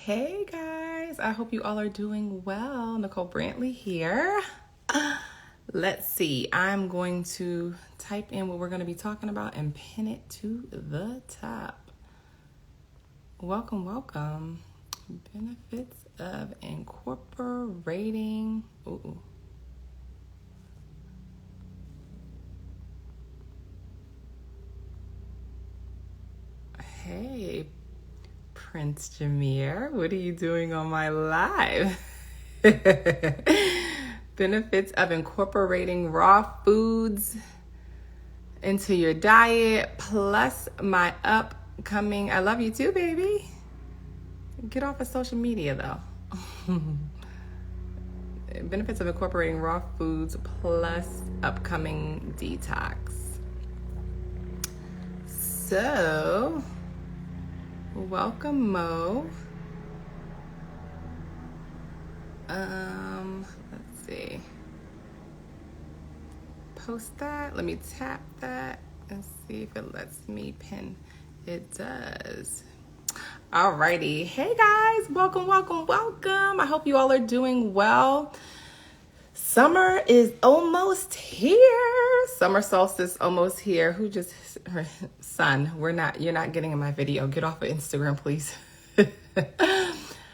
Hey guys, I hope you all are doing well. Nicole Brantley here. Let's see, I'm going to type in what we're going to be talking about and pin it to the top. Welcome. Benefits of incorporating. Hey, Prince Jameer, what are you doing on my live? Benefits of incorporating raw foods into your diet, plus my upcoming, I love you too, baby. Get off of social media though. Benefits of incorporating raw foods plus upcoming detox. So, welcome, Mo. Let's see. Post that. Let me tap that and see if it lets me pin. It does. Alrighty. Hey guys, welcome. I hope you all are doing well. Summer is almost here. Summer solstice almost here. Her son, you're not getting in my video. Get off of Instagram, please.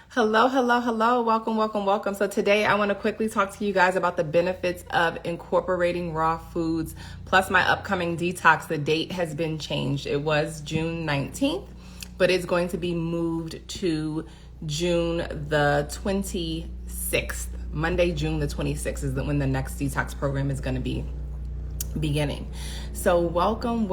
Hello. Welcome. So today I want to quickly talk to you guys about the benefits of incorporating raw foods plus my upcoming detox. The date has been changed. It was June 19th, but it's going to be moved to June the 26th. Monday, June the 26th is when the next detox program is going to be beginning. So welcome.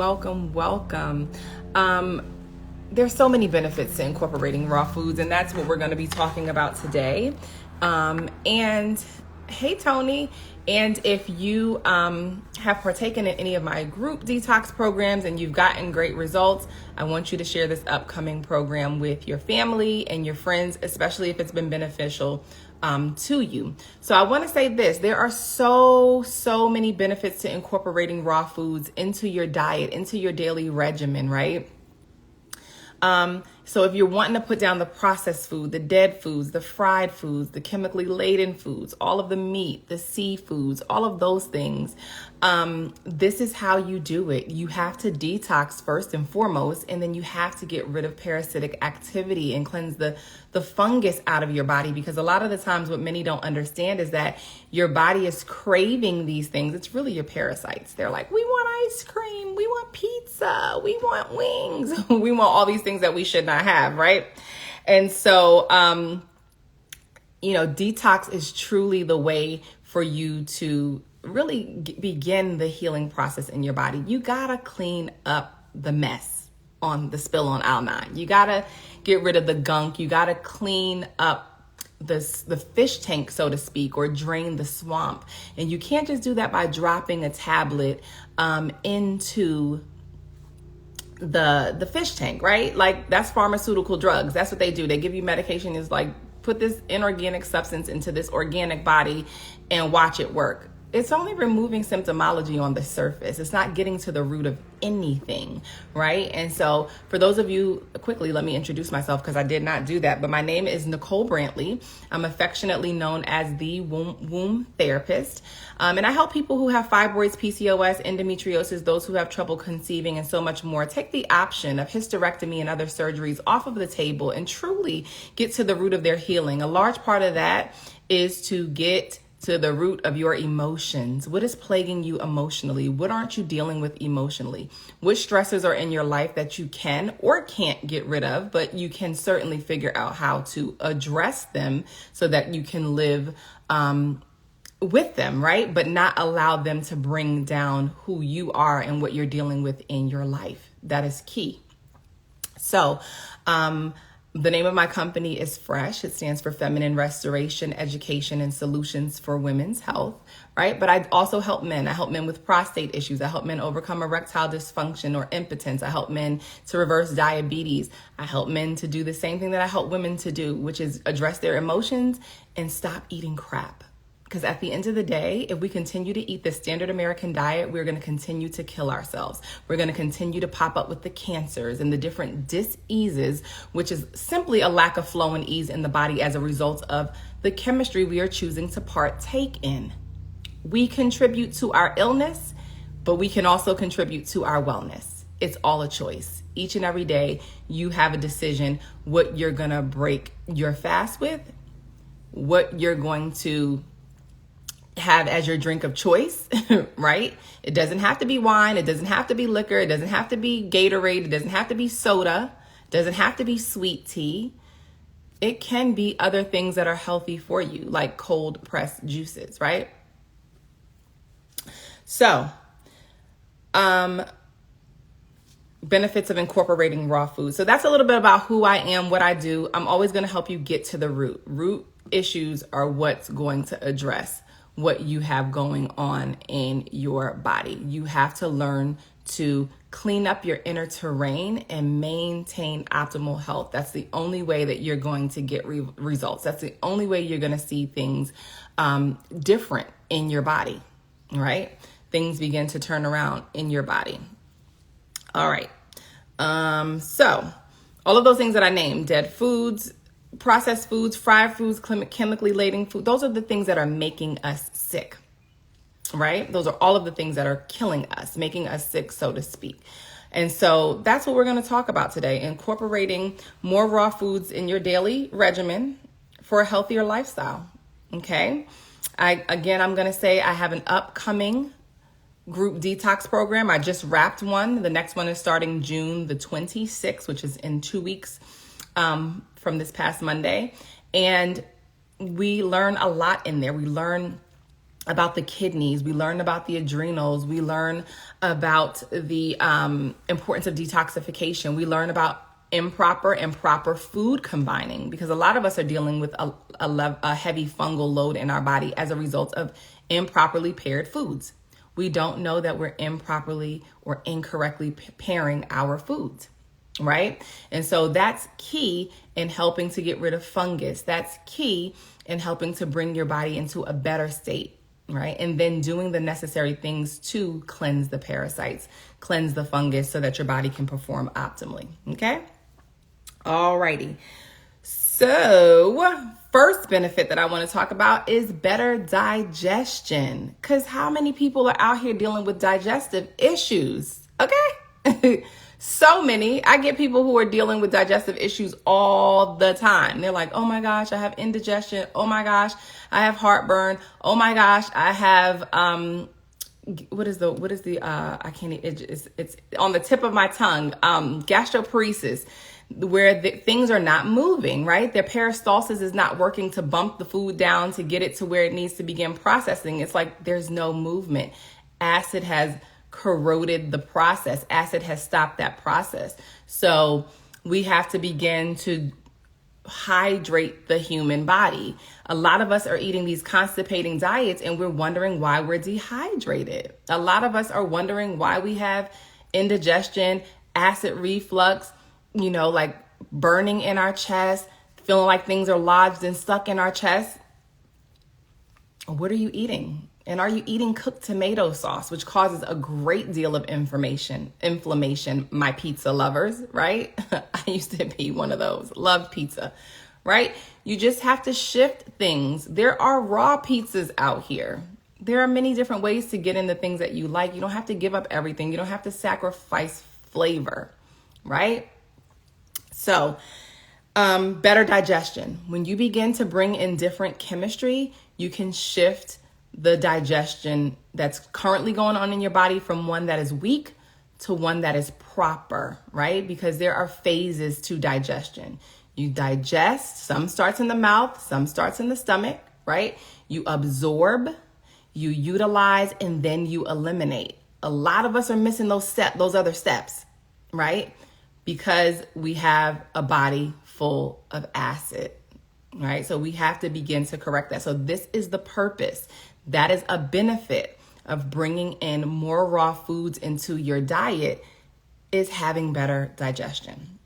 There's so many benefits to incorporating raw foods, and that's what we're going to be talking about today. And hey, Tony. And if you have partaken in any of my group detox programs and you've gotten great results, I want you to share this upcoming program with your family and your friends, especially if it's been beneficial to you. So I want to say this, there are so many benefits to incorporating raw foods into your diet, into your daily regimen, right? So if you're wanting to put down the processed food, the dead foods, the fried foods, the chemically laden foods, all of the meat, the seafoods, all of those things, this is how you do it. You have to detox first and foremost, and then you have to get rid of parasitic activity and cleanse the fungus out of your body, because a lot of the times what many don't understand is that your body is craving these things. It's really your parasites. They're like, we want ice cream, we want pizza, we want wings, we want all these things that we should not have, right? And so, detox is truly the way for you to really begin the healing process in your body. You gotta clean up the mess on the spill on aisle 9. You gotta get rid of the gunk. You gotta clean up the fish tank, so to speak, or drain the swamp. And you can't just do that by dropping a tablet into the fish tank, right? Like, that's pharmaceutical drugs. That's what they do. They give you medication. Is like, put this inorganic substance into this organic body and watch it work. It's only removing symptomology on the surface. It's not getting to the root of anything, right? And so for those of you, quickly, let me introduce myself because I did not do that. But my name is Nicole Brantley. I'm affectionately known as the womb therapist. And I help people who have fibroids, PCOS, endometriosis, those who have trouble conceiving, and so much more, take the option of hysterectomy and other surgeries off of the table and truly get to the root of their healing. A large part of that is to get to the root of your emotions. What is plaguing you emotionally? What aren't you dealing with emotionally? What stressors are in your life that you can or can't get rid of, but you can certainly figure out how to address them so that you can live with them, right? But not allow them to bring down who you are and what you're dealing with in your life. That is key. So, the name of my company is FRESH. It stands for Feminine Restoration, Education, and Solutions for Women's Health, right? But I also help men. I help men with prostate issues. I help men overcome erectile dysfunction or impotence. I help men to reverse diabetes. I help men to do the same thing that I help women to do, which is address their emotions and stop eating crap. Because at the end of the day, if we continue to eat the standard American diet, we're going to continue to kill ourselves. We're going to continue to pop up with the cancers and the different diseases, which is simply a lack of flow and ease in the body as a result of the chemistry we are choosing to partake in. We contribute to our illness, but we can also contribute to our wellness. It's all a choice. Each and every day, you have a decision what you're going to break your fast with, what you're going to have as your drink of choice, right? It doesn't have to be wine. It doesn't have to be liquor. It doesn't have to be Gatorade. It doesn't have to be soda. It doesn't have to be sweet tea. It can be other things that are healthy for you, like cold pressed juices, right? So, benefits of incorporating raw food. So that's a little bit about who I am, what I do. I'm always going to help you get to the root. Root issues are what's going to address what you have going on in your body. You have to learn to clean up your inner terrain and maintain optimal health. That's the only way that you're going to get results. That's the only way you're going to see things different in your body, right? Things begin to turn around in your body. All right. So all of those things that I named, dead foods, processed foods, fried foods, chemically laden food, those are the things that are making us sick, right? Those are all of the things that are killing us, making us sick, so to speak. And so that's what we're going to talk about today, incorporating more raw foods in your daily regimen for a healthier lifestyle. Okay. I'm going to say I have an upcoming group detox program. I just wrapped one. The next one is starting June the 26th, which is in 2 weeks from this past Monday. And we learn a lot in there. We learn about the kidneys. We learn about the adrenals. We learn about the importance of detoxification. We learn about improper and proper food combining, because a lot of us are dealing with a heavy fungal load in our body as a result of improperly paired foods. We don't know that we're improperly or incorrectly pairing our foods, right? And so that's key in helping to get rid of fungus. That's key in helping to bring your body into a better state, right? And then doing the necessary things to cleanse the parasites, cleanse the fungus so that your body can perform optimally, okay? Alrighty. So first benefit that I want to talk about is better digestion. Because how many people are out here dealing with digestive issues? Okay. So many. I get people who are dealing with digestive issues all the time. They're like, oh my gosh, I have indigestion. Oh my gosh, I have heartburn. Oh my gosh, I have, it's on the tip of my tongue, gastroparesis, where things are not moving, right? Their peristalsis is not working to bump the food down to get it to where it needs to begin processing. It's like there's no movement. Acid has corroded the process. Acid has stopped that process. So we have to begin to hydrate the human body. A lot of us are eating these constipating diets and we're wondering why we're dehydrated. A lot of us are wondering why we have indigestion, acid reflux, like burning in our chest, feeling like things are lodged and stuck in our chest. What are you eating? And are you eating cooked tomato sauce, which causes a great deal of inflammation, my pizza lovers, right? I used to be one of those, loved pizza, right? You just have to shift things. There are raw pizzas out here. There are many different ways to get in the things that you like. You don't have to give up everything. You don't have to sacrifice flavor, right? So, better digestion. When you begin to bring in different chemistry, you can shift the digestion that's currently going on in your body from one that is weak to one that is proper, right? Because there are phases to digestion. You digest, some starts in the mouth, some starts in the stomach, right? You absorb, you utilize, and then you eliminate. A lot of us are missing those other steps, right? Because we have a body full of acid, right? So we have to begin to correct that. So this is the purpose. That is a benefit of bringing in more raw foods into your diet, is having better digestion,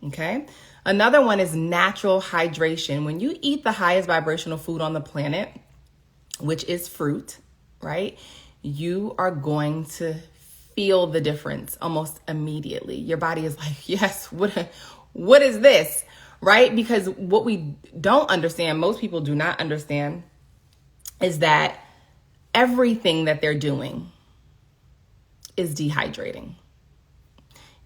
okay? Another one is natural hydration. When you eat the highest vibrational food on the planet, which is fruit, right? You are going to feel the difference almost immediately. Your body is like, yes, what is this, right? Because what we don't understand, most people do not understand, is that everything that they're doing is dehydrating.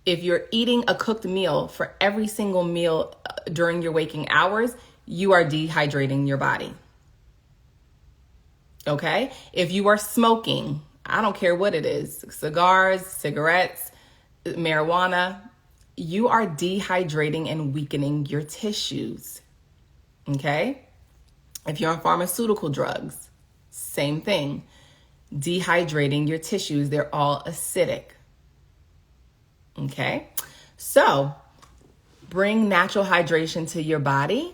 If you're eating a cooked meal for every single meal during your waking hours, you are dehydrating your body. Okay? If you are smoking, I don't care what it is, cigars, cigarettes, marijuana, you are dehydrating and weakening your tissues. Okay? If you're on pharmaceutical drugs, same thing. Dehydrating your tissues, they're all acidic. Okay? So, bring natural hydration to your body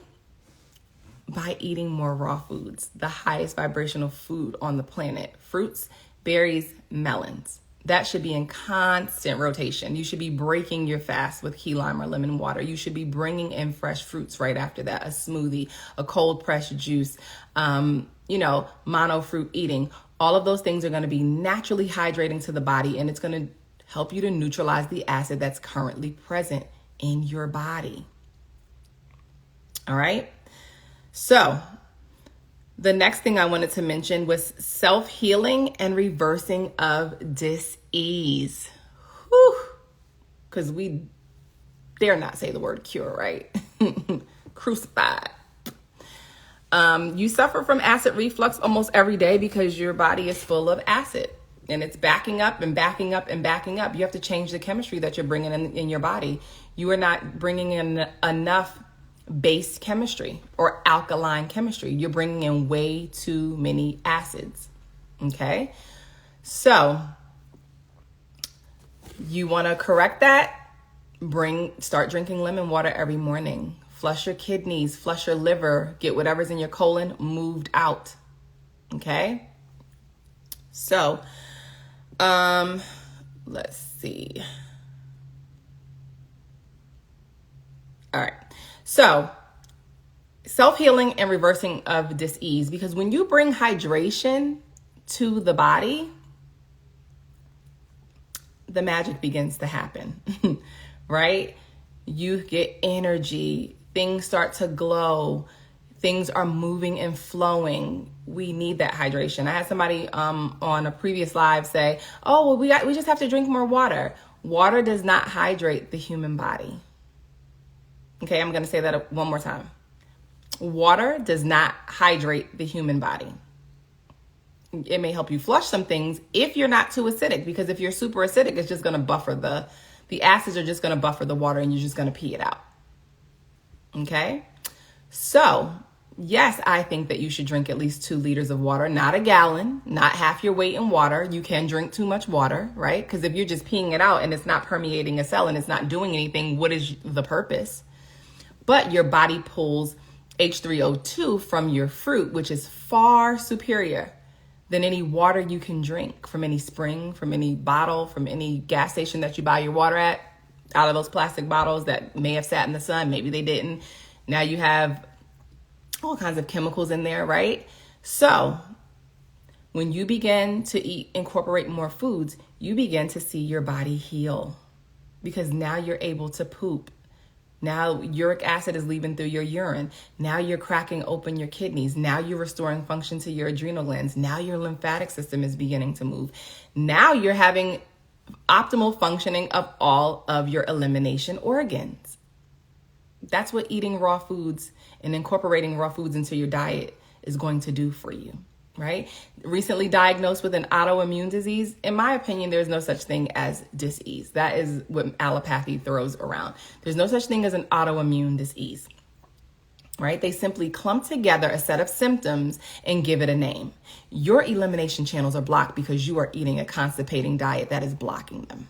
by eating more raw foods, the highest vibrational food on the planet. Fruits, berries, melons. That should be in constant rotation. You should be breaking your fast with key lime or lemon water. You should be bringing in fresh fruits right after that, a smoothie, a cold pressed juice, mono fruit eating. All of those things are going to be naturally hydrating to the body, and it's going to help you to neutralize the acid that's currently present in your body. All right. So the next thing I wanted to mention was self-healing and reversing of dis-ease. Because we dare not say the word cure, right? Crucified. You suffer from acid reflux almost every day because your body is full of acid and it's backing up and backing up and backing up. You have to change the chemistry that you're bringing in your body. You are not bringing in enough base chemistry or alkaline chemistry. You're bringing in way too many acids. Okay. So you want to correct that. Start drinking lemon water every morning. Flush your kidneys, flush your liver, get whatever's in your colon moved out. Okay. So, let's see. All right. So, self-healing and reversing of dis-ease, because when you bring hydration to the body, the magic begins to happen, right? You get energy, things start to glow, things are moving and flowing. We need that hydration. I had somebody on a previous live say, oh, well, we just have to drink more water. Water does not hydrate the human body. Okay, I'm going to say that one more time. Water does not hydrate the human body. It may help you flush some things if you're not too acidic, because if you're super acidic, it's just going to buffer the acids are just going to buffer the water and you're just going to pee it out. Okay? So, yes, I think that you should drink at least 2 liters of water, not a gallon, not half your weight in water. You can drink too much water, right? Because if you're just peeing it out and it's not permeating a cell and it's not doing anything, what is the purpose? But your body pulls H3O2 from your fruit, which is far superior than any water you can drink from any spring, from any bottle, from any gas station that you buy your water at, out of those plastic bottles that may have sat in the sun. Maybe they didn't. Now you have all kinds of chemicals in there, right? So when you begin to incorporate more foods, you begin to see your body heal, because now you're able to poop. Now uric acid is leaving through your urine. Now you're cracking open your kidneys. Now you're restoring function to your adrenal glands. Now your lymphatic system is beginning to move. Now you're having optimal functioning of all of your elimination organs. That's what eating raw foods and incorporating raw foods into your diet is going to do for you, right? Recently diagnosed with an autoimmune disease, in my opinion, there's no such thing as dis-ease. That is what allopathy throws around. There's no such thing as an autoimmune disease, right? They simply clump together a set of symptoms and give it a name. Your elimination channels are blocked because you are eating a constipating diet that is blocking them.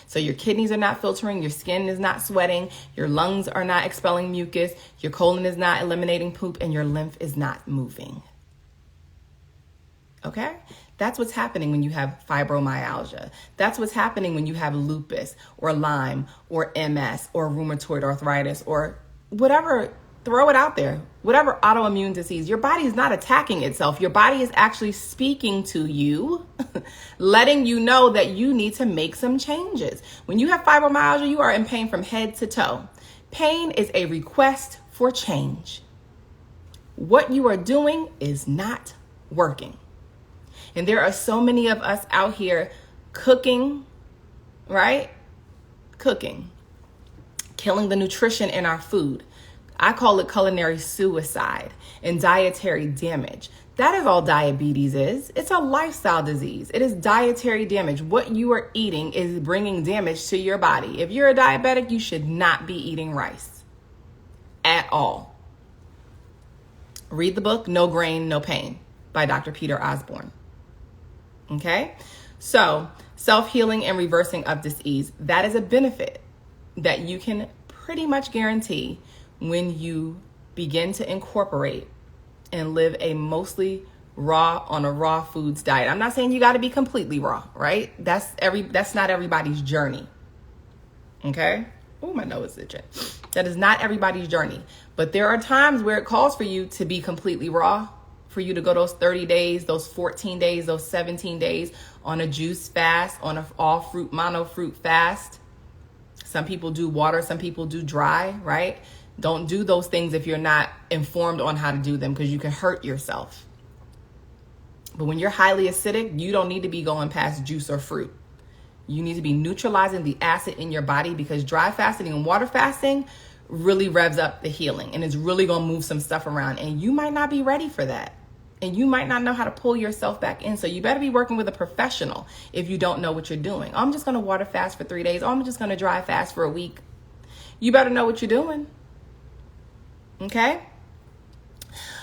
So your kidneys are not filtering, your skin is not sweating, your lungs are not expelling mucus, your colon is not eliminating poop, and your lymph is not moving. Okay? That's what's happening when you have fibromyalgia. That's what's happening when you have lupus or Lyme or MS or rheumatoid arthritis or whatever. Throw it out there. whatever autoimmune disease, your body is not attacking itself. Your body is actually speaking to you, letting you know that you need to make some changes. When you have fibromyalgia, you are in pain from head to toe. Pain is a request for change. What you are doing is not working. And there are so many of us out here cooking, right? Cooking, killing the nutrition in our food. I call it culinary suicide and dietary damage. That is all diabetes is. It's a lifestyle disease. It is dietary damage. What you are eating is bringing damage to your body. If you're a diabetic, you should not be eating rice at all. Read the book, No Grain, No Pain by Dr. Peter Osborne. Okay? So, self-healing and reversing of disease, that is a benefit that you can pretty much guarantee when you begin to incorporate and live a mostly on a raw foods diet. I'm not saying you got to be completely raw, right? That's not everybody's journey. Okay? Oh, my nose is itching. That is not everybody's journey. But there are times where it calls for you to be completely raw, for you to go those 30 days, those 14 days, those 17 days on a juice fast, on an all fruit, mono fruit fast. Some people do water, some people do dry, right? Don't do those things if you're not informed on how to do them, because you can hurt yourself. But when you're highly acidic, you don't need to be going past juice or fruit. You need to be neutralizing the acid in your body, because dry fasting and water fasting really revs up the healing, and it's really going to move some stuff around, and you might not be ready for that. And you might not know how to pull yourself back in. So you better be working with a professional if you don't know what you're doing. Oh, I'm just going to water fast for 3 days. Oh, I'm just going to dry fast for a week. You better know what you're doing. Okay?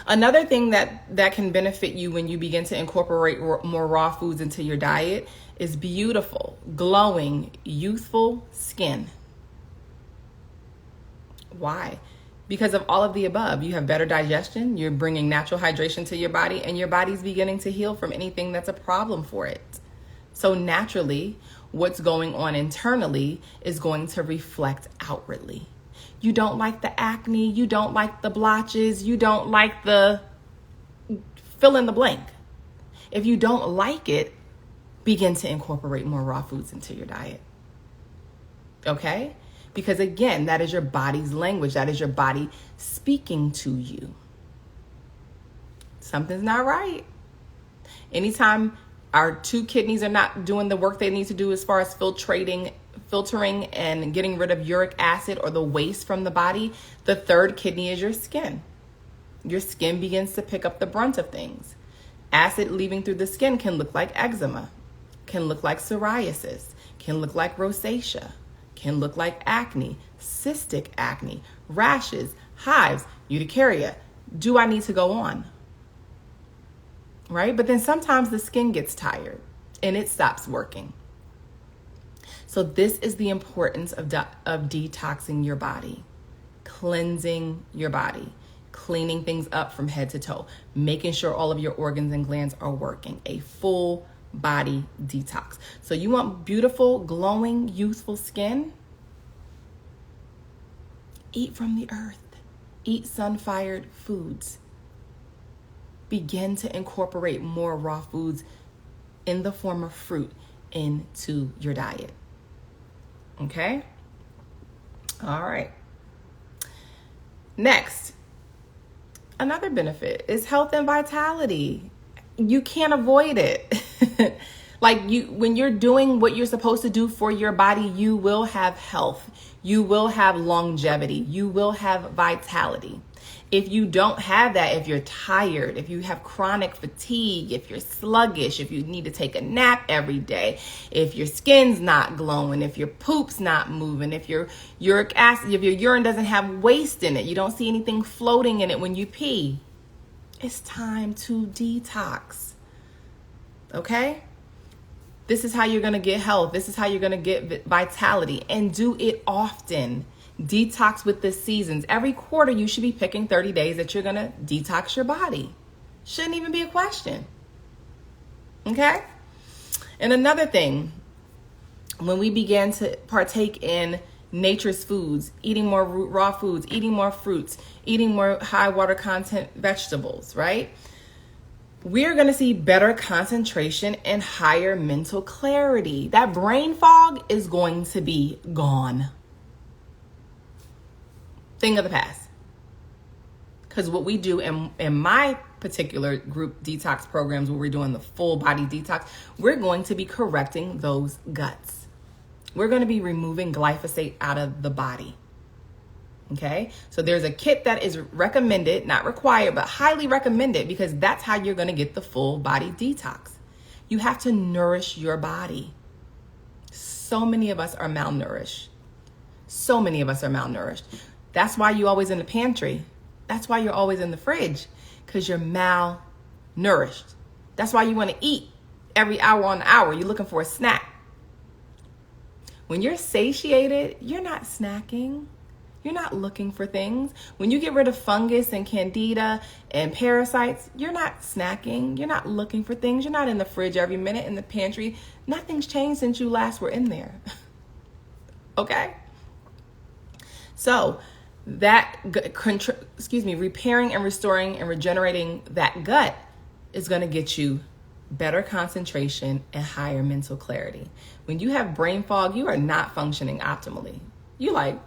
Another thing that can benefit you when you begin to incorporate more raw foods into your diet is beautiful, glowing, youthful skin. Why? Because of all of the above. You have better digestion, you're bringing natural hydration to your body, and your body's beginning to heal from anything that's a problem for it. So naturally, what's going on internally is going to reflect outwardly. You don't like the acne, you don't like the blotches, you don't like the fill in the blank. If you don't like it, begin to incorporate more raw foods into your diet. Okay? Because again, that is your body's language. That is your body speaking to you. Something's not right. Anytime our 2 kidneys are not doing the work they need to do as far as filtering and getting rid of uric acid or the waste from the body, the 3rd kidney is your skin. Your skin begins to pick up the brunt of things. Acid leaving through the skin can look like eczema, can look like psoriasis, can look like rosacea, can look like acne, cystic acne, rashes, hives, urticaria. Do I need to go on? Right? But then sometimes the skin gets tired and it stops working. So this is the importance of detoxing your body, cleansing your body, cleaning things up from head to toe, making sure all of your organs and glands are working, a full body detox. So you want beautiful, glowing, youthful skin? Eat from the earth. Eat sun-fired foods. Begin to incorporate more raw foods in the form of fruit into your diet. Okay? All right. Next, another benefit is health and vitality. You can't avoid it. When you're doing what you're supposed to do for your body, you will have health. You will have longevity. You will have vitality. If you don't have that, if you're tired, if you have chronic fatigue, if you're sluggish, if you need to take a nap every day, if your skin's not glowing, if your poop's not moving, if your uric acid, if your urine doesn't have waste in it, you don't see anything floating in it when you pee, it's time to detox. Okay? This is how you're going to get health. This is how you're going to get vitality, and do it often. Detox with the seasons. Every quarter, you should be picking 30 days that you're going to detox your body. Shouldn't even be a question. Okay? And another thing, when we begin to partake in nature's foods, eating more raw foods, eating more fruits, eating more high water content vegetables, right? We're going to see better concentration and higher mental clarity. That brain fog is going to be gone. Thing of the past. Because what we do in my particular group detox programs, where we're doing the full body detox, we're going to be correcting those guts. We're going to be removing glyphosate out of the body. Okay, so there's a kit that is recommended, not required, but highly recommended, because that's how you're going to get the full body detox. You have to nourish your body. So many of us are malnourished. So many of us are malnourished. That's why you're always in the pantry. That's why you're always in the fridge, because you're malnourished. That's why you want to eat every hour on the hour. You're looking for a snack. When you're satiated, you're not snacking. You're not looking for things. When you get rid of fungus and candida and parasites, you're not snacking. You're not looking for things. You're not in the fridge every minute, in the pantry. Nothing's changed since you last were in there. Okay? So that, repairing and restoring and regenerating that gut is going to get you better concentration and higher mental clarity. When you have brain fog, you are not functioning optimally. You're like,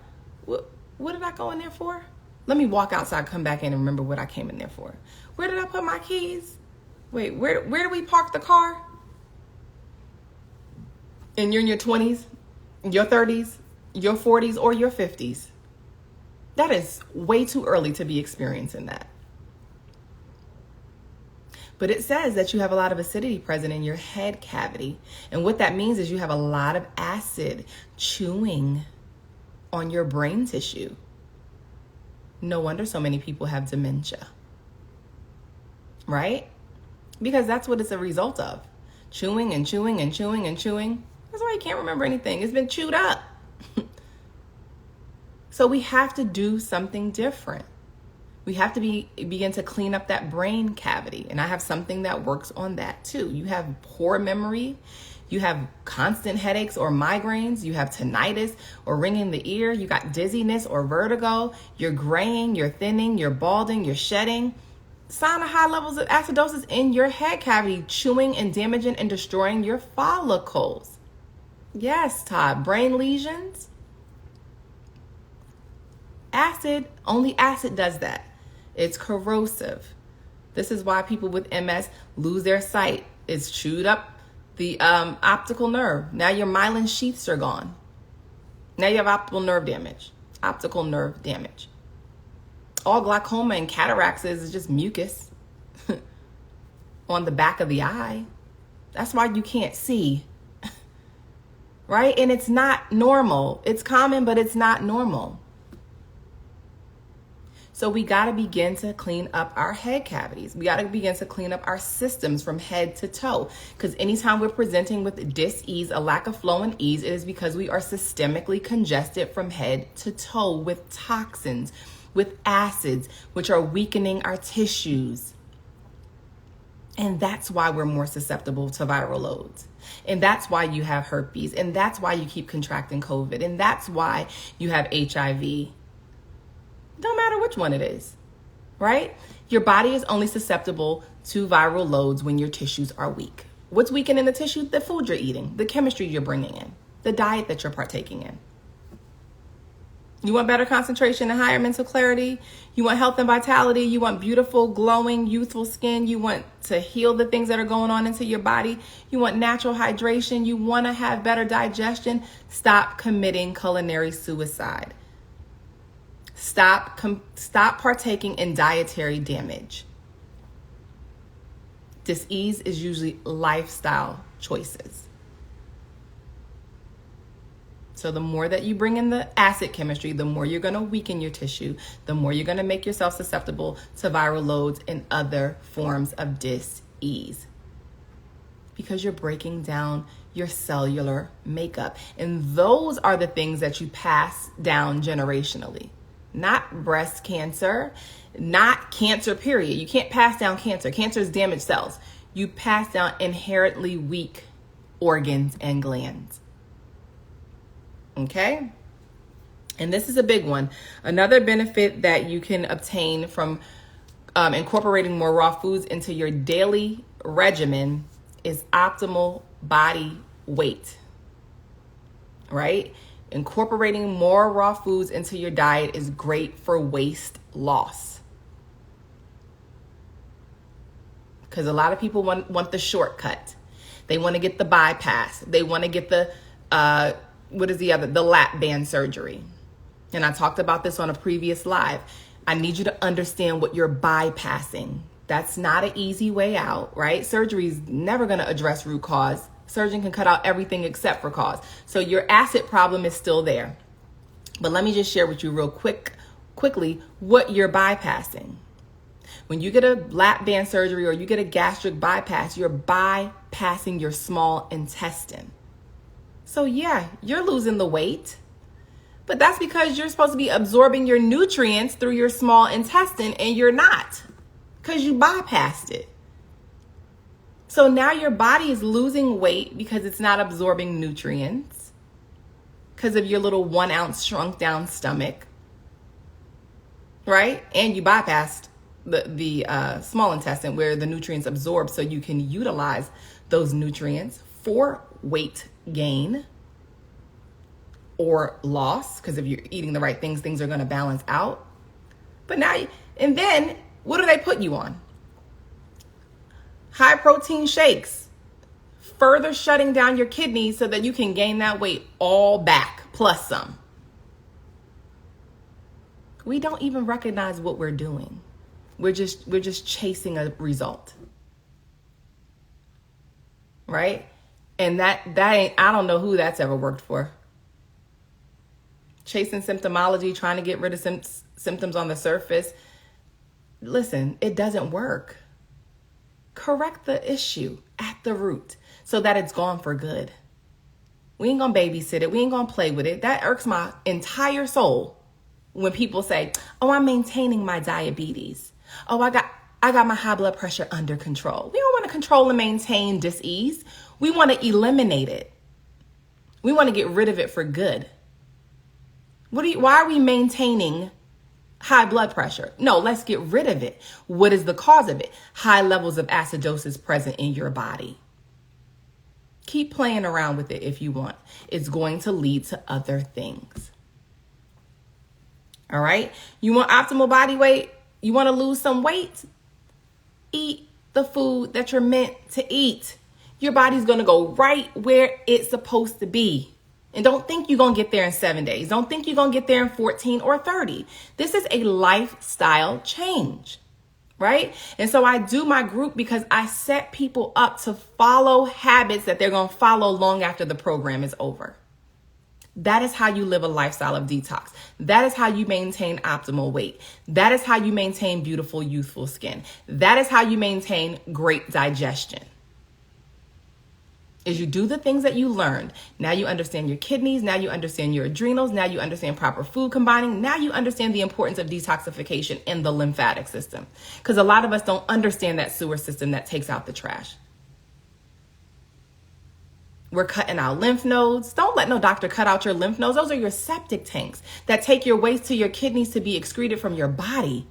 what did I go in there for? Let me walk outside, come back in, and remember what I came in there for. Where did I put my keys? Wait, where did we park the car? And you're in your 20s, your 30s, your 40s, or your 50s. That is way too early to be experiencing that. But it says that you have a lot of acidity present in your head cavity. And what that means is you have a lot of acid chewing on your brain tissue. No wonder so many people have dementia, right? Because that's what it's a result of. Chewing and chewing and chewing and chewing. That's why you can't remember anything. It's been chewed up. So we have to do something different. We have to begin to clean up that brain cavity. And I have something that works on that too. You have poor memory. You have constant headaches or migraines. You have tinnitus or ringing the ear. You got dizziness or vertigo. You're graying, you're thinning, you're balding, you're shedding. Sign of high levels of acidosis in your head cavity, chewing and damaging and destroying your follicles. Yes, Todd, brain lesions. Acid, only acid does that. It's corrosive. This is why people with MS lose their sight. It's chewed up the optical nerve. Now your myelin sheaths are gone. Now you have optical nerve damage. All glaucoma and cataracts is just mucus on the back of the eye. That's why you can't see. Right? And it's not normal. It's common, but it's not normal. So we got to begin to clean up our head cavities. We got to begin to clean up our systems from head to toe. Because anytime we're presenting with dis-ease, a lack of flow and ease, it is because we are systemically congested from head to toe with toxins, with acids, which are weakening our tissues. And that's why we're more susceptible to viral loads. And that's why you have herpes. And that's why you keep contracting COVID. And that's why you have HIV. No matter which one it is, right? Your body is only susceptible to viral loads when your tissues are weak. What's weakening the tissue? The food you're eating, the chemistry you're bringing in, the diet that you're partaking in. You want better concentration and higher mental clarity? You want health and vitality? You want beautiful, glowing, youthful skin? You want to heal the things that are going on into your body? You want natural hydration? You want to have better digestion? Stop committing culinary suicide. Stop partaking in dietary damage. Dis-ease is usually lifestyle choices. So the more that you bring in the acid chemistry, the more you're going to weaken your tissue, the more you're going to make yourself susceptible to viral loads and other forms of dis-ease. Because you're breaking down your cellular makeup. And those are the things that you pass down generationally. Not breast cancer, not cancer, period. You can't pass down cancer. Cancer is damaged cells. You pass down inherently weak organs and glands. Okay? And this is a big one. Another benefit that you can obtain from incorporating more raw foods into your daily regimen is optimal body weight, right? Incorporating more raw foods into your diet is great for waist loss. Because a lot of people want the shortcut. They want to get the bypass. They want to get the, the lap band surgery. And I talked about this on a previous live. I need you to understand what you're bypassing. That's not an easy way out, right? Surgery is never going to address root cause. Surgeon can cut out everything except for cause. So your acid problem is still there. But let me just share with you real quickly what you're bypassing. When you get a lap band surgery or you get a gastric bypass, you're bypassing your small intestine. So yeah, you're losing the weight, but that's because you're supposed to be absorbing your nutrients through your small intestine and you're not, because you bypassed it. So now your body is losing weight because it's not absorbing nutrients because of your little 1 ounce shrunk down stomach, right? And you bypassed the small intestine where the nutrients absorb so you can utilize those nutrients for weight gain or loss, because if you're eating the right things are going to balance out. But now, and then what do they put you on? High protein shakes, further shutting down your kidneys so that you can gain that weight all back plus some. We don't even recognize what we're doing. We're just chasing a result. Right? And that ain't, I don't know who that's ever worked for. Chasing symptomology, trying to get rid of symptoms on the surface. Listen, it doesn't work. Correct the issue at the root so that it's gone for good. We ain't gonna babysit it. We ain't gonna play with it. That irks my entire soul when people say, oh, I'm maintaining my diabetes. Oh, I got my high blood pressure under control. We don't want to control and maintain dis-ease. We want to eliminate it. We want to get rid of it for good. Why are we maintaining high blood pressure? No, let's get rid of it. What is the cause of it? High levels of acidosis present in your body. Keep playing around with it if you want. It's going to lead to other things. All right? You want optimal body weight? You want to lose some weight? Eat the food that you're meant to eat. Your body's going to go right where it's supposed to be. And don't think you're going to get there in 7 days. Don't think you're going to get there in 14 or 30. This is a lifestyle change, right? And so I do my group because I set people up to follow habits that they're going to follow long after the program is over. That is how you live a lifestyle of detox. That is how you maintain optimal weight. That is how you maintain beautiful, youthful skin. That is how you maintain great digestion. Is you do the things that you learned. Now you understand your kidneys. Now you understand your adrenals. Now you understand proper food combining. Now you understand the importance of detoxification in the lymphatic system. Because a lot of us don't understand that sewer system that takes out the trash. We're cutting out lymph nodes. Don't let no doctor cut out your lymph nodes. Those are your septic tanks that take your waste to your kidneys to be excreted from your body.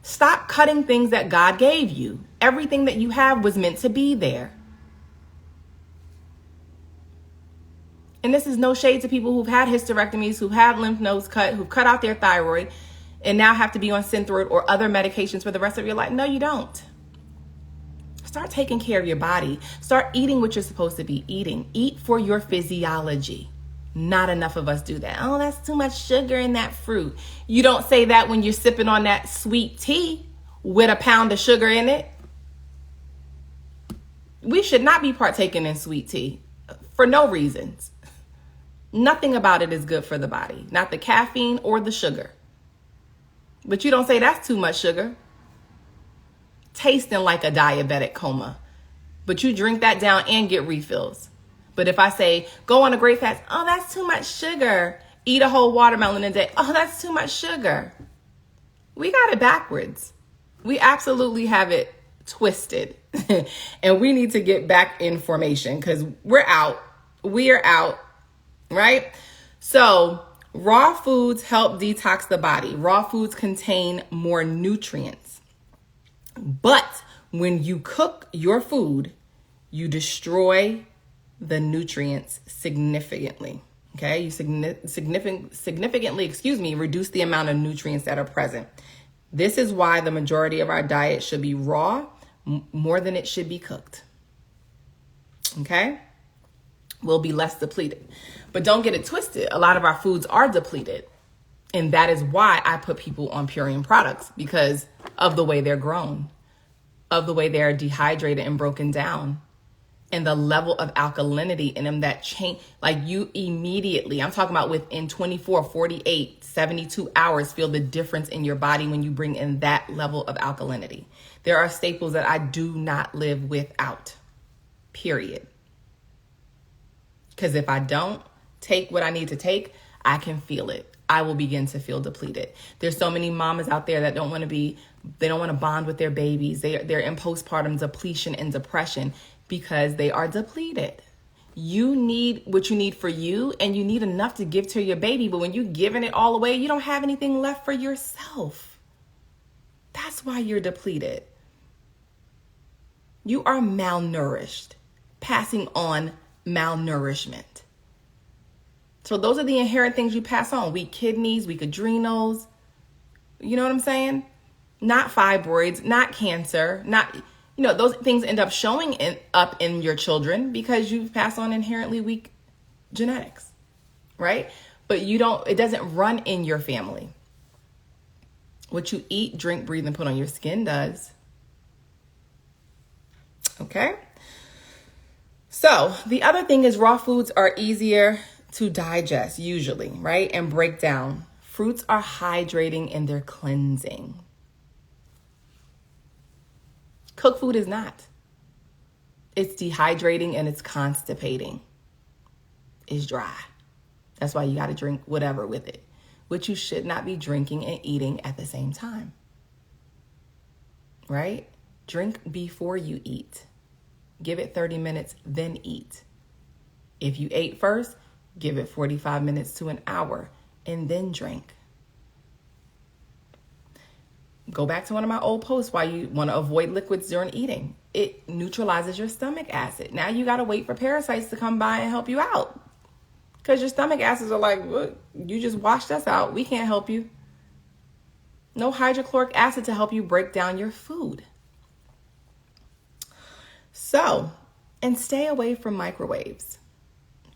Stop cutting things that God gave you. Everything that you have was meant to be there. And this is no shade to people who've had hysterectomies, who've had lymph nodes cut, who've cut out their thyroid, and now have to be on Synthroid or other medications for the rest of your life. No, you don't. Start taking care of your body. Start eating what you're supposed to be eating. Eat for your physiology. Not enough of us do that. Oh, that's too much sugar in that fruit. You don't say that when you're sipping on that sweet tea with a pound of sugar in it. We should not be partaking in sweet tea for no reasons. Nothing about it is good for the body. Not the caffeine or the sugar. But you don't say that's too much sugar. Tasting like a diabetic coma. But you drink that down and get refills. But if I say, go on a great fast, oh, that's too much sugar. Eat a whole watermelon a day. Oh, that's too much sugar. We got it backwards. We absolutely have it twisted. And we need to get back in formation because we're out. We are out. Right? So Raw foods help detox the body. Raw foods contain more nutrients. But when you cook your food, you destroy the nutrients significantly. Okay, you significantly, reduce the amount of nutrients that are present. This is why the majority of our diet should be raw more than it should be cooked. Okay, we'll be less depleted. But don't get it twisted. A lot of our foods are depleted. And that is why I put people on Purion products, because of the way they're grown, of the way they're dehydrated and broken down, and the level of alkalinity in them that change. Like, you immediately, I'm talking about within 24, 48, 72 hours, feel the difference in your body when you bring in that level of alkalinity. There are staples that I do not live without, period. Because if I don't take what I need to take, I can feel it. I will begin to feel depleted. There's so many mamas out there that don't want to bond with their babies. They're in postpartum depletion and depression because they are depleted. You need what you need for you, and you need enough to give to your baby. But when you're giving it all away, you don't have anything left for yourself. That's why you're depleted. You are malnourished, passing on malnourishment. So those are the inherent things you pass on. Weak kidneys, weak adrenals. You know what I'm saying? Not fibroids, not cancer, not, those things end up showing up in your children because you pass on inherently weak genetics, right? But it doesn't run in your family. What you eat, drink, breathe, and put on your skin does. Okay? So the other thing is raw foods are easier to digest usually, right? And break down. Fruits are hydrating and they're cleansing. Cooked food is not. It's dehydrating and it's constipating. It's dry. That's why you got to drink whatever with it, which you should not be drinking and eating at the same time, right? Drink before you eat. Give it 30 minutes, then eat. If you ate first, give it 45 minutes to an hour and then drink. Go back to one of my old posts why you want to avoid liquids during eating. It neutralizes your stomach acid. Now you got to wait for parasites to come by and help you out. Because your stomach acids are like, look, you just washed us out. We can't help you. No hydrochloric acid to help you break down your food. So, and stay away from microwaves.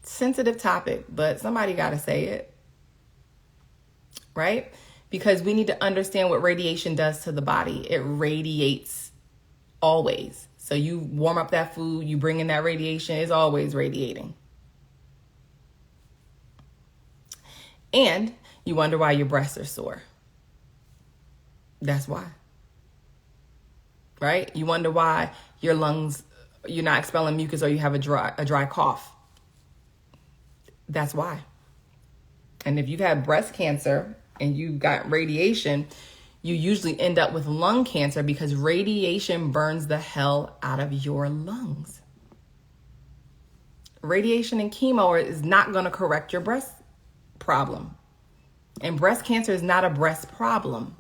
Sensitive topic, but somebody got to say it, right? Because we need to understand what radiation does to the body. It radiates always. So you warm up that food, you bring in that radiation, it's always radiating. And you wonder why your breasts are sore. That's why. Right? You wonder why your lungs, you're not expelling mucus or you have a dry cough. That's why. And if you've had breast cancer and you got radiation, you usually end up with lung cancer because radiation burns the hell out of your lungs. Radiation and chemo is not going to correct your breast problem. And breast cancer is not a breast problem.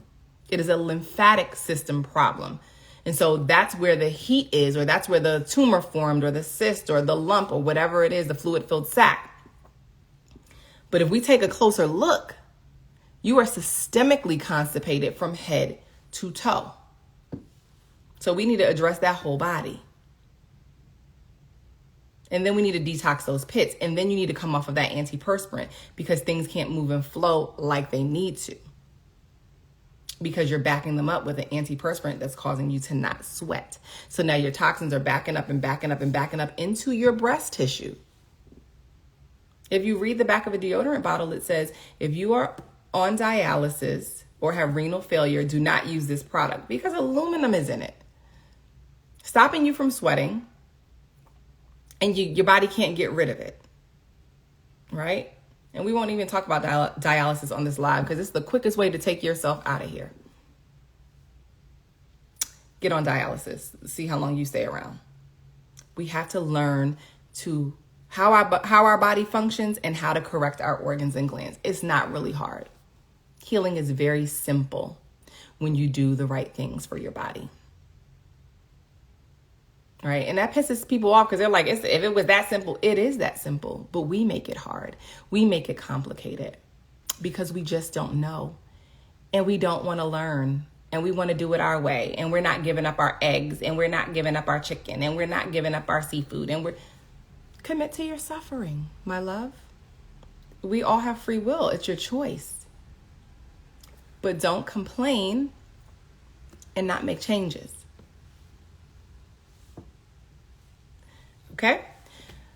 It is a lymphatic system problem. And so that's where the heat is, or that's where the tumor formed, or the cyst, or the lump, or whatever it is, the fluid-filled sac. But if we take a closer look, you are systemically constipated from head to toe. So we need to address that whole body. And then we need to detox those pits. And then you need to come off of that antiperspirant because things can't move and flow like they need to. Because you're backing them up with an antiperspirant that's causing you to not sweat. So now your toxins are backing up and backing up and backing up into your breast tissue. If you read the back of a deodorant bottle, it says, if you are on dialysis or have renal failure, do not use this product because aluminum is in it, stopping you from sweating, and your body can't get rid of it, right? And we won't even talk about dialysis on this live because it's the quickest way to take yourself out of here. Get on dialysis. See how long you stay around. We have to learn to how our body functions, and how to correct our organs and glands. It's not really hard. Healing is very simple when you do the right things for your body. Right? And that pisses people off because they're like, if it was that simple, it is that simple. But we make it hard. We make it complicated because we just don't know. And we don't want to learn. And we want to do it our way. And we're not giving up our eggs. And we're not giving up our chicken. And we're not giving up our seafood. And we're commit to your suffering, my love. We all have free will. It's your choice. But don't complain and not make changes. Okay?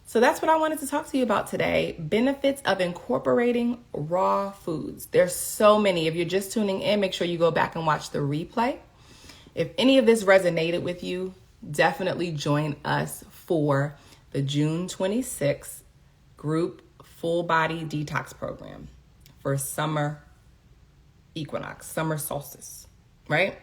So that's what I wanted to talk to you about today. Benefits of incorporating raw foods. There's so many. If you're just tuning in, make sure you go back and watch the replay. If any of this resonated with you, definitely join us for the June 26th group full body detox program for summer equinox, summer solstice, right?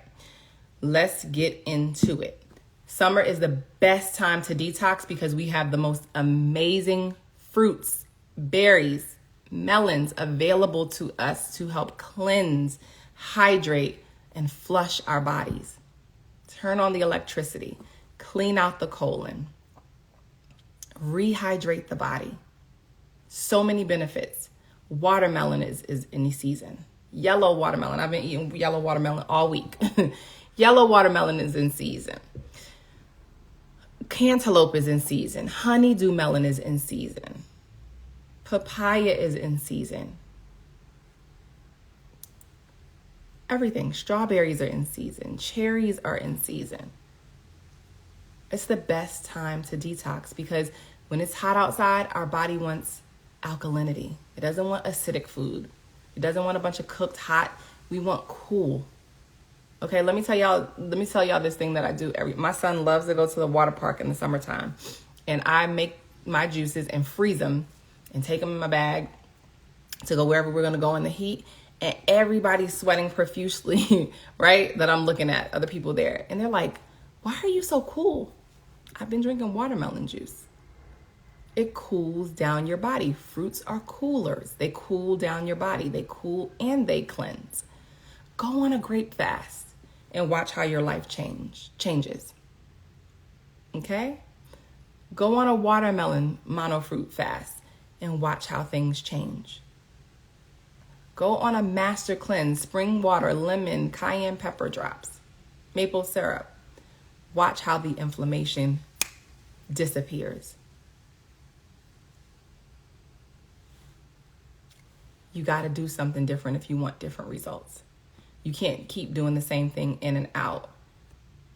Let's get into it. Summer is the best time to detox because we have the most amazing fruits, berries, melons available to us to help cleanse, hydrate, and flush our bodies. Turn on the electricity, clean out the colon, rehydrate the body. So many benefits. Watermelon is in the season. Yellow watermelon. I've been eating yellow watermelon all week. Yellow watermelon is in season. Cantaloupe is in season. Honeydew melon is in season. Papaya is in season. Everything. Strawberries are in season. Cherries are in season. It's the best time to detox because when it's hot outside, our body wants alkalinity. It doesn't want acidic food. It doesn't want a bunch of cooked hot. We want cool. Okay, let me tell y'all this thing that I do. My son loves to go to the water park in the summertime. And I make my juices and freeze them and take them in my bag to go wherever we're going to go in the heat. And everybody's sweating profusely, right? That I'm looking at other people there. And they're like, why are you so cool? I've been drinking watermelon juice. It cools down your body. Fruits are coolers. They cool down your body. They cool and they cleanse. Go on a grape fast and watch how your life changes. Okay? Go on a watermelon monofruit fast and watch how things change. Go on a master cleanse, spring water, lemon, cayenne pepper drops, maple syrup. Watch how the inflammation disappears. You got to do something different if you want different results. You can't keep doing the same thing in and out,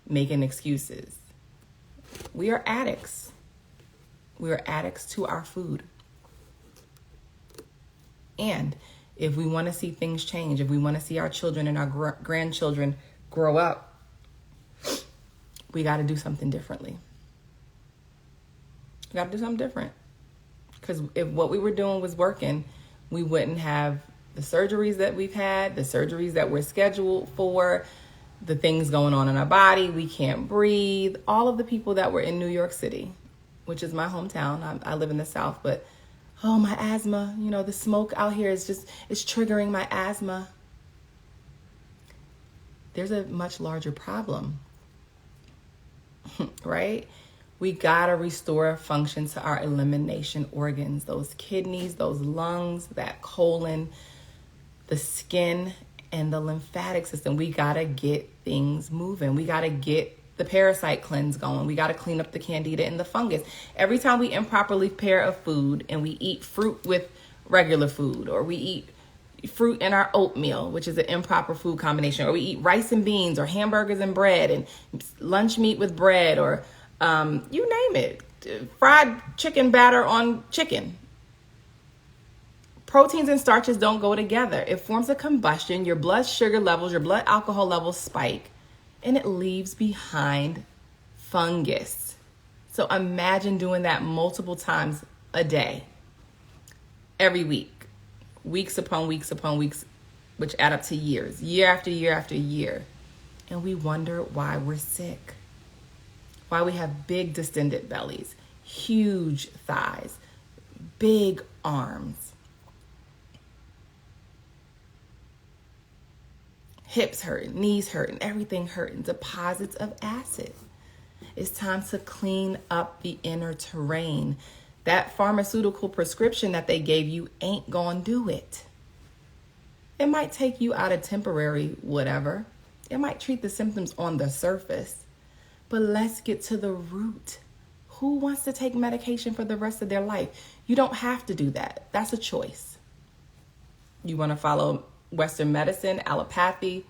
making excuses. We are addicts. We are addicts to our food. And if we want to see things change, if we want to see our children and our grandchildren grow up, we got to do something differently. We got to do something different. Because if what we were doing was working, we wouldn't have the surgeries that we've had, the surgeries that we're scheduled for, the things going on in our body. We can't breathe. All of the people that were in New York City, which is my hometown. I live in the South, but oh, my asthma, the smoke out here it's triggering my asthma. There's a much larger problem, right? We gotta restore function to our elimination organs, those kidneys, those lungs, that colon, the skin, and the lymphatic system. We gotta get things moving. We gotta get the parasite cleanse going. We gotta clean up the candida and the fungus. Every time we improperly pair a food and we eat fruit with regular food, or we eat fruit in our oatmeal, which is an improper food combination, or we eat rice and beans, or hamburgers and bread, and lunch meat with bread, or you name it, fried chicken batter on chicken. Proteins and starches don't go together. It forms a combustion. Your blood sugar levels, your blood alcohol levels spike, and it leaves behind fungus. So imagine doing that multiple times a day, every week, weeks upon weeks upon weeks, which add up to years, year after year after year. And we wonder why we're sick, why we have big distended bellies, huge thighs, big arms. Hips hurting, knees hurting, everything hurting, deposits of acid. It's time to clean up the inner terrain. That pharmaceutical prescription that they gave you ain't gonna do it. It might take you out of temporary whatever. It might treat the symptoms on the surface. But let's get to the root. Who wants to take medication for the rest of their life? You don't have to do that. That's a choice. You want to follow Western medicine, allopathy,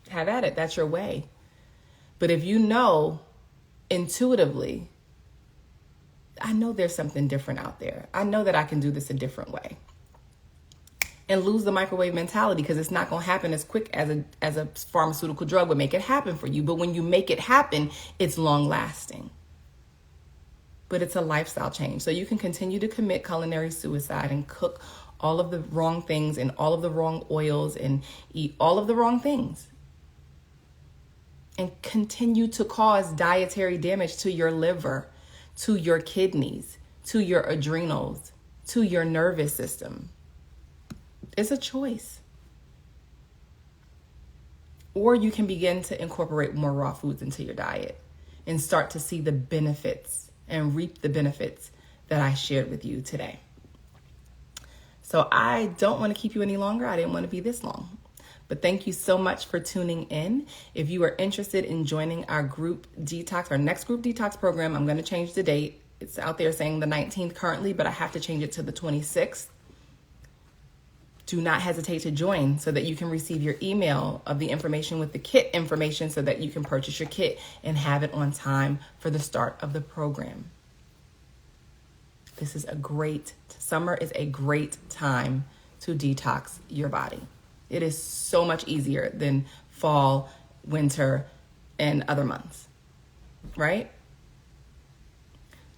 have at it. That's your way. But if you know intuitively, I know there's something different out there. I know that I can do this a different way. And lose the microwave mentality, because it's not going to happen as quick as a pharmaceutical drug would make it happen for you. But when you make it happen, it's long lasting. But it's a lifestyle change. So you can continue to commit culinary suicide and cook all of the wrong things and all of the wrong oils and eat all of the wrong things. And continue to cause dietary damage to your liver, to your kidneys, to your adrenals, to your nervous system. It's a choice. Or you can begin to incorporate more raw foods into your diet and start to see the benefits and reap the benefits that I shared with you today. So I don't want to keep you any longer. I didn't want to be this long. But thank you so much for tuning in. If you are interested in joining our group detox, our next group detox program, I'm going to change the date. It's out there saying the 19th currently, but I have to change it to the 26th. Do not hesitate to join so that you can receive your email of the information with the kit information so that you can purchase your kit and have it on time for the start of the program. Summer is a great time to detox your body. It is so much easier than fall, winter, and other months, right?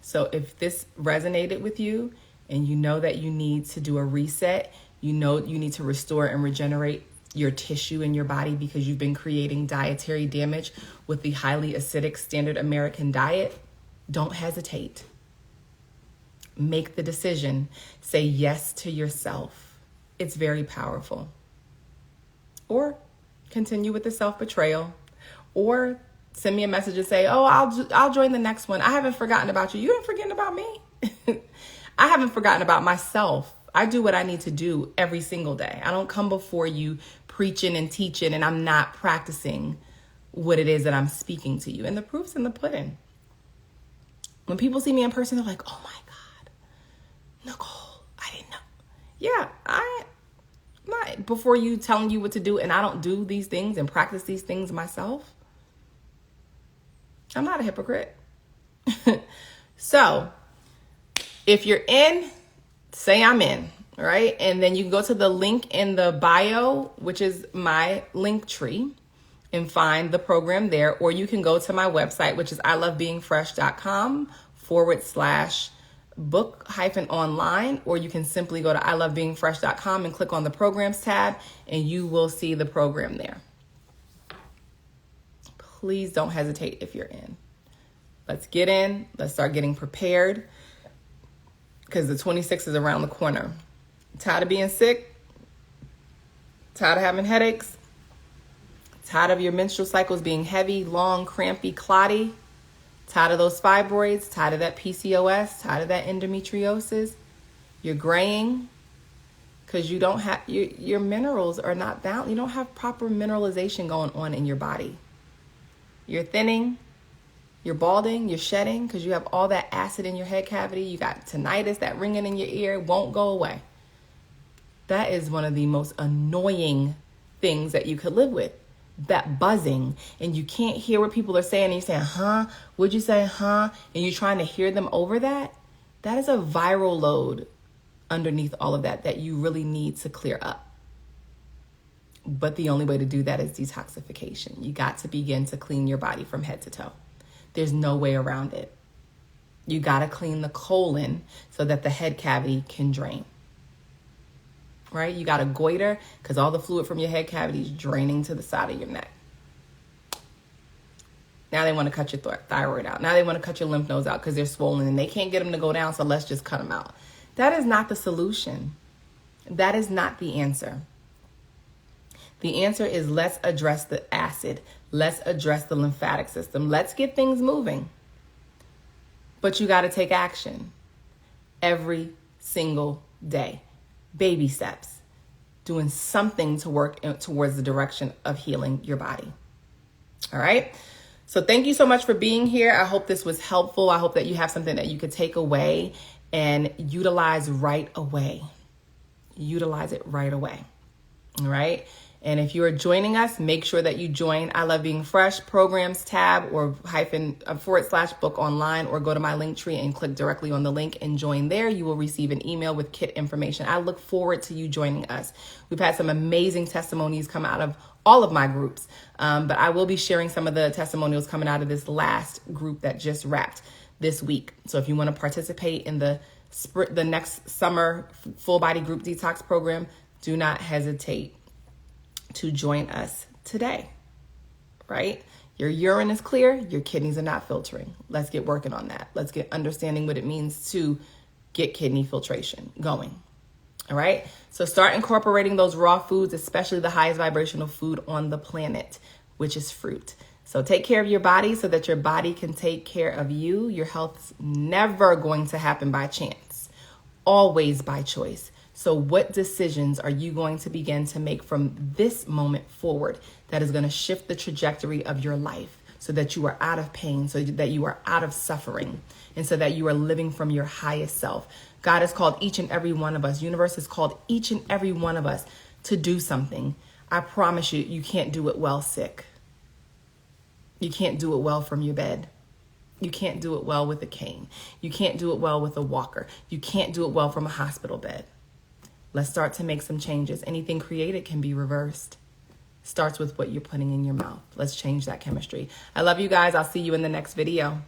So if this resonated with you and you know that you need to do a reset, you know you need to restore and regenerate your tissue in your body because you've been creating dietary damage with the highly acidic standard American diet, don't hesitate. Make the decision. Say yes to yourself. It's very powerful. Or continue with the self-betrayal. Or send me a message and say, oh, I'll join the next one. I haven't forgotten about you. You ain't forgetting about me. I haven't forgotten about myself. I do what I need to do every single day. I don't come before you preaching and teaching and I'm not practicing what it is that I'm speaking to you. And the proof's in the pudding. When people see me in person, they're like, oh my God, Nicole, I didn't know. Yeah, I'm not before you telling you what to do and I don't do these things and practice these things myself. I'm not a hypocrite. So if you're in, say I'm in, right? And then you can go to the link in the bio, which is my link tree, and find the program there. Or you can go to my website, which is ilovebeingfresh.com/book-online. Or you can simply go to ilovebeingfresh.com and click on the programs tab and you will see the program there. Please don't hesitate if you're in. Let's get in. Let's start getting prepared because the 26th is around the corner. Tired of being sick? Tired of having headaches? Tired of your menstrual cycles being heavy, long, crampy, clotty? Tired of those fibroids? Tired of that PCOS? Tired of that endometriosis? You're graying because you don't have your minerals are not balanced. You don't have proper mineralization going on in your body. You're thinning. You're balding, you're shedding because you have all that acid in your head cavity. You got tinnitus, that ringing in your ear won't go away. That is one of the most annoying things that you could live with, that buzzing. And you can't hear what people are saying. And you're saying, huh? What'd you say, huh? And you're trying to hear them over that. That is a viral load underneath all of that you really need to clear up. But the only way to do that is detoxification. You got to begin to clean your body from head to toe. There's no way around it. You got to clean the colon so that the head cavity can drain. Right? You got to goiter because all the fluid from your head cavity is draining to the side of your neck. Now they want to cut your thyroid out. Now they want to cut your lymph nodes out because they're swollen and they can't get them to go down, so let's just cut them out. That is not the solution. That is not the answer. The answer is let's address the acid. Let's address the lymphatic system. Let's get things moving. But you got to take action every single day. Baby steps. Doing something to work towards the direction of healing your body. All right? So thank you so much for being here. I hope this was helpful. I hope that you have something that you could take away and utilize right away. Utilize it right away. All right? And if you are joining us, make sure that you join I Love Being Fresh programs tab or /book online, or go to my link tree and click directly on the link and join there. You will receive an email with kit information. I look forward to you joining us. We've had some amazing testimonies come out of all of my groups, but I will be sharing some of the testimonials coming out of this last group that just wrapped this week. So if you want to participate in the next summer full body group detox program, do not hesitate to join us today, right? Your urine is clear, your kidneys are not filtering. Let's get working on that. Let's get understanding what it means to get kidney filtration going, all right? So start incorporating those raw foods, especially the highest vibrational food on the planet, which is fruit. So take care of your body so that your body can take care of you. Your health's never going to happen by chance, always by choice. So what decisions are you going to begin to make from this moment forward that is going to shift the trajectory of your life so that you are out of pain, so that you are out of suffering, and so that you are living from your highest self? God has called each and every one of us. Universe has called each and every one of us to do something. I promise you, you can't do it well sick. You can't do it well from your bed. You can't do it well with a cane. You can't do it well with a walker. You can't do it well from a hospital bed. Let's start to make some changes. Anything created can be reversed. Starts with what you're putting in your mouth. Let's change that chemistry. I love you guys. I'll see you in the next video.